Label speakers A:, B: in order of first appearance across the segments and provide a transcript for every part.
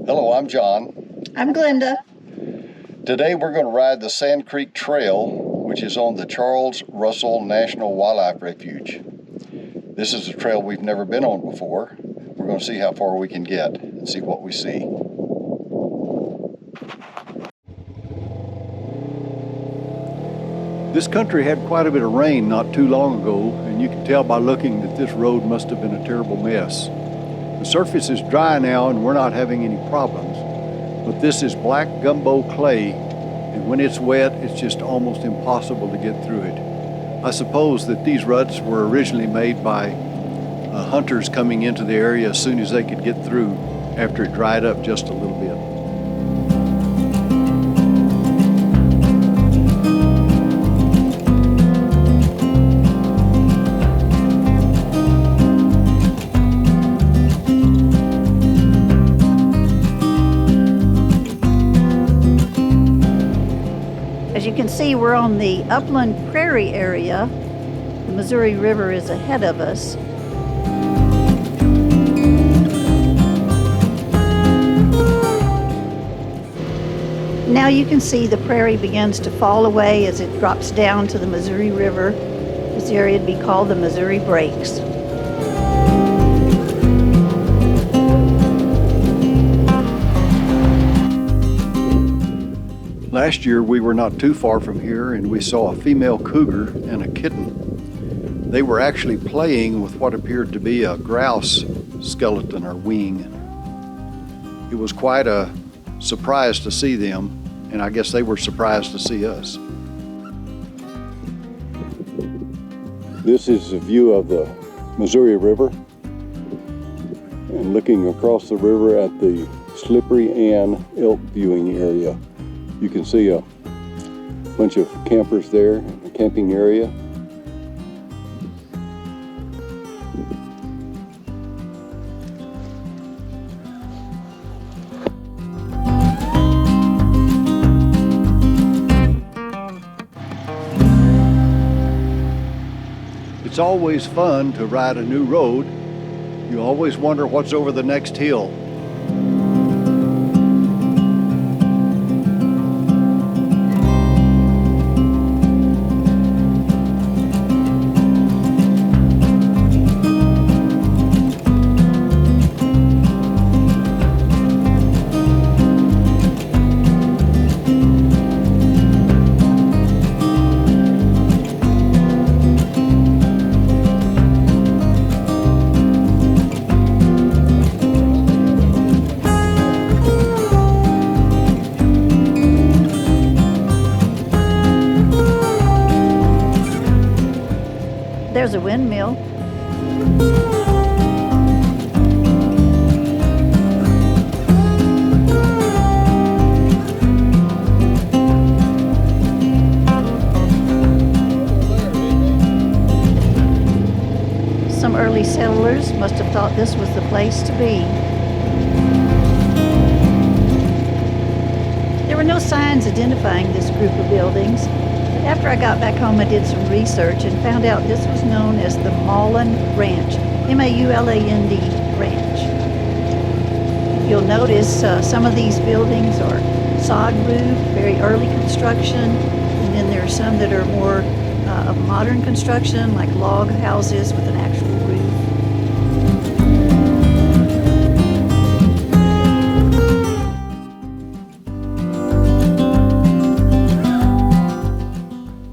A: Hello, I'm John.
B: I'm Glenda.
A: Today we're going to ride the Sand Creek Trail, which is on the Charles Russell National Wildlife Refuge. This is a trail we've never been on before. We're going to see how far we can get and see what we see.
C: This country had quite a bit of rain not too long ago, and you can tell by looking that this road must have been a terrible mess. The surface is dry now and we're not having any problems, but this is black gumbo clay, and when it's wet, it's just almost impossible to get through it. I suppose that these ruts were originally made by hunters coming into the area as soon as they could get through after it dried up just a little bit.
B: As you can see, we're on the upland prairie area. The Missouri River is ahead of us. Now you can see the prairie begins to fall away as it drops down to the Missouri River. This area would be called the Missouri Breaks.
C: Last year we were not too far from here and we saw a female cougar and a kitten. They were actually playing with what appeared to be a grouse skeleton or wing. It was quite a surprise to see them, and I guess they were surprised to see us. This is a view of the Missouri River, and looking across the river at the Slippery Ann elk viewing area. You can see a bunch of campers there in the camping area. It's always fun to ride a new road. You always wonder what's over the next hill.
B: There's a windmill. Some early settlers must have thought this was the place to be. There were no signs identifying this group of buildings. After I got back home, I did some research and found out this was known as the Mullen Ranch, M-A-U-L-A-N-D Ranch. You'll notice some of these buildings are sod roof, very early construction, and then there are some that are more of modern construction, like log houses with an actual roof.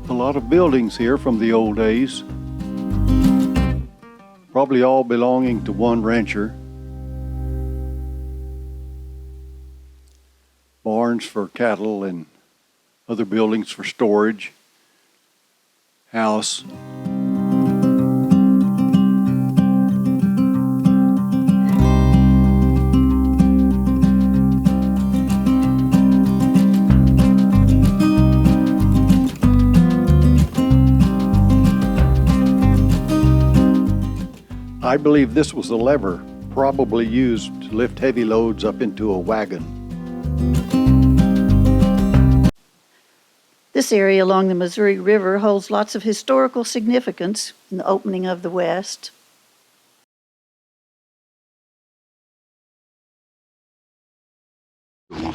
C: A lot of buildings here from the old days, probably all belonging to one rancher. Barns for cattle and other buildings for storage, house. I believe this was a lever, probably used to lift heavy loads up into a wagon.
B: This area along the Missouri River holds lots of historical significance in the opening of the West.
A: Pretty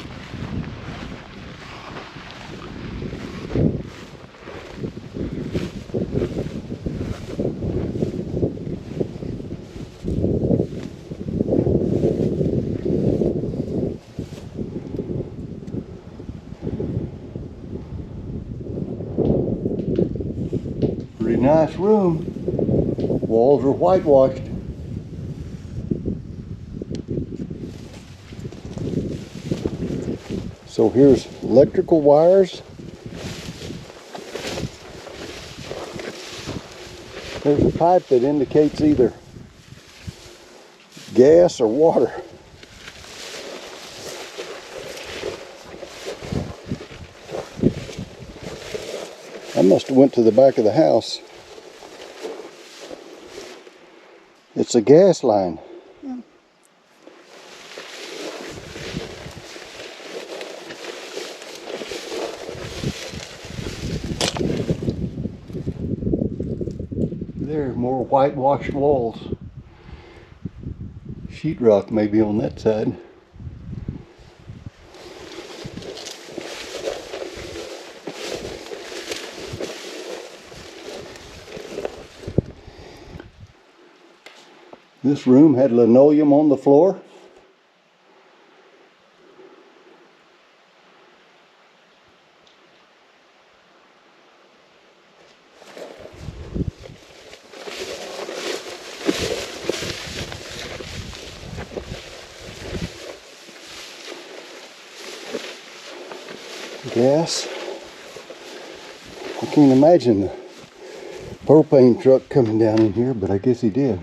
A: nice room. Walls are whitewashed. So here's electrical wires. There's a pipe that indicates either gas or water. I must have went to the back of the house. It's a gas line.
B: Yeah.
A: There are more whitewashed walls. Sheetrock may be on that side. This room had linoleum on the floor. Gas. I can't imagine the propane truck coming down in here, but I guess he did.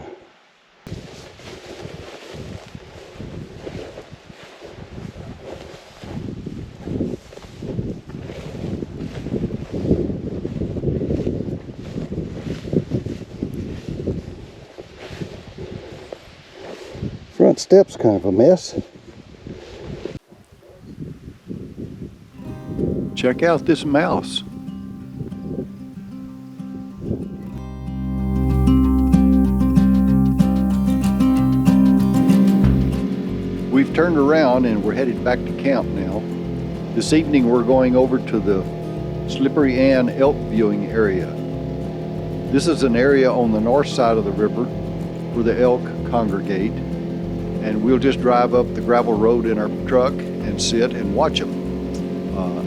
A: Front step's kind of a mess.
C: Check out this mouse. We've turned around and we're headed back to camp now. This evening we're going over to the Slippery Ann elk viewing area. This is an area on the north side of the river where the elk congregate, and we'll just drive up the gravel road in our truck and sit and watch them.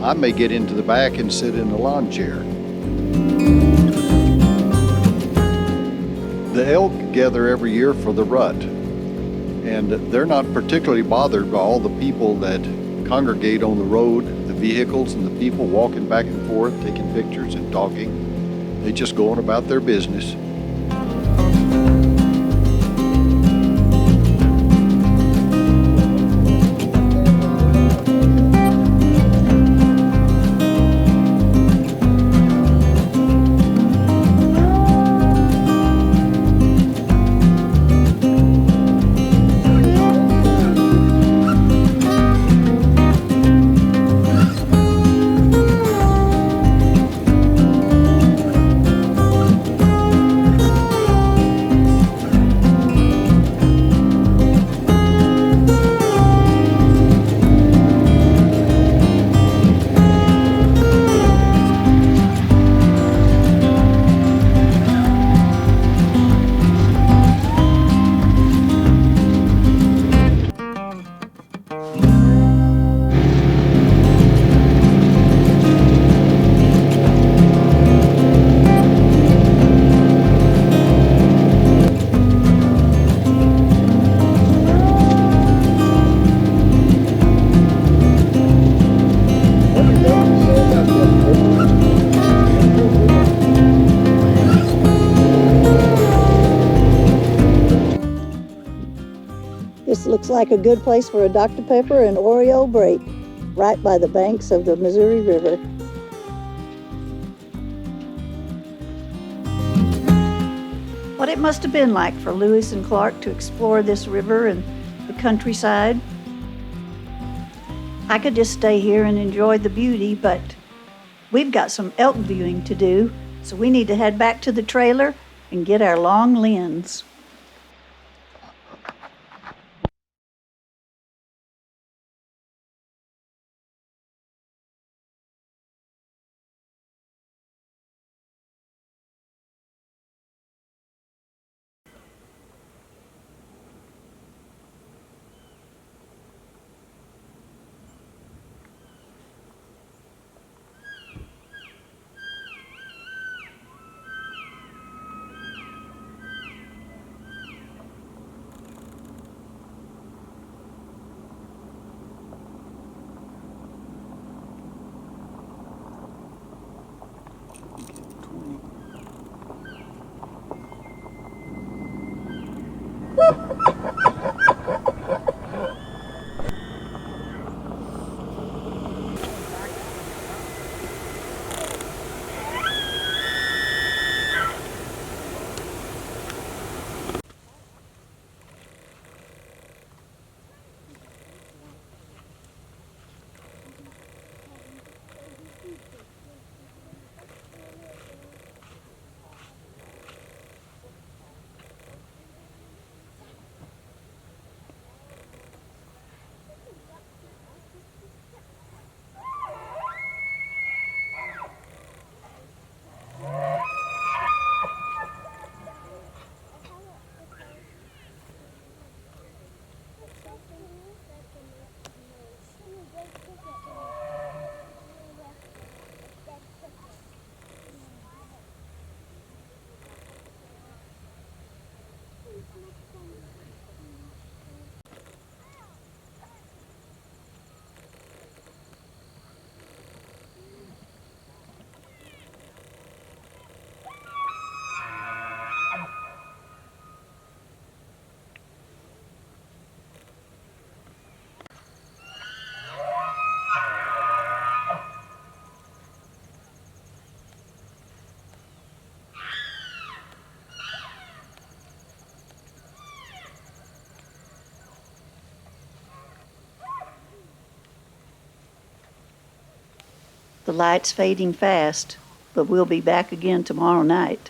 C: I may get into the back and sit in the lawn chair. The elk gather every year for the rut, and they're not particularly bothered by all the people that congregate on the road, the vehicles and the people walking back and forth, taking pictures and talking. They just go on about their business.
B: This looks like a good place for a Dr. Pepper and Oreo break, right by the banks of the Missouri River. What it must have been like for Lewis and Clark to explore this river and the countryside. I could just stay here and enjoy the beauty, but we've got some elk viewing to do, so we need to head back to the trailer and get our long lens. The light's fading fast, but we'll be back again tomorrow night.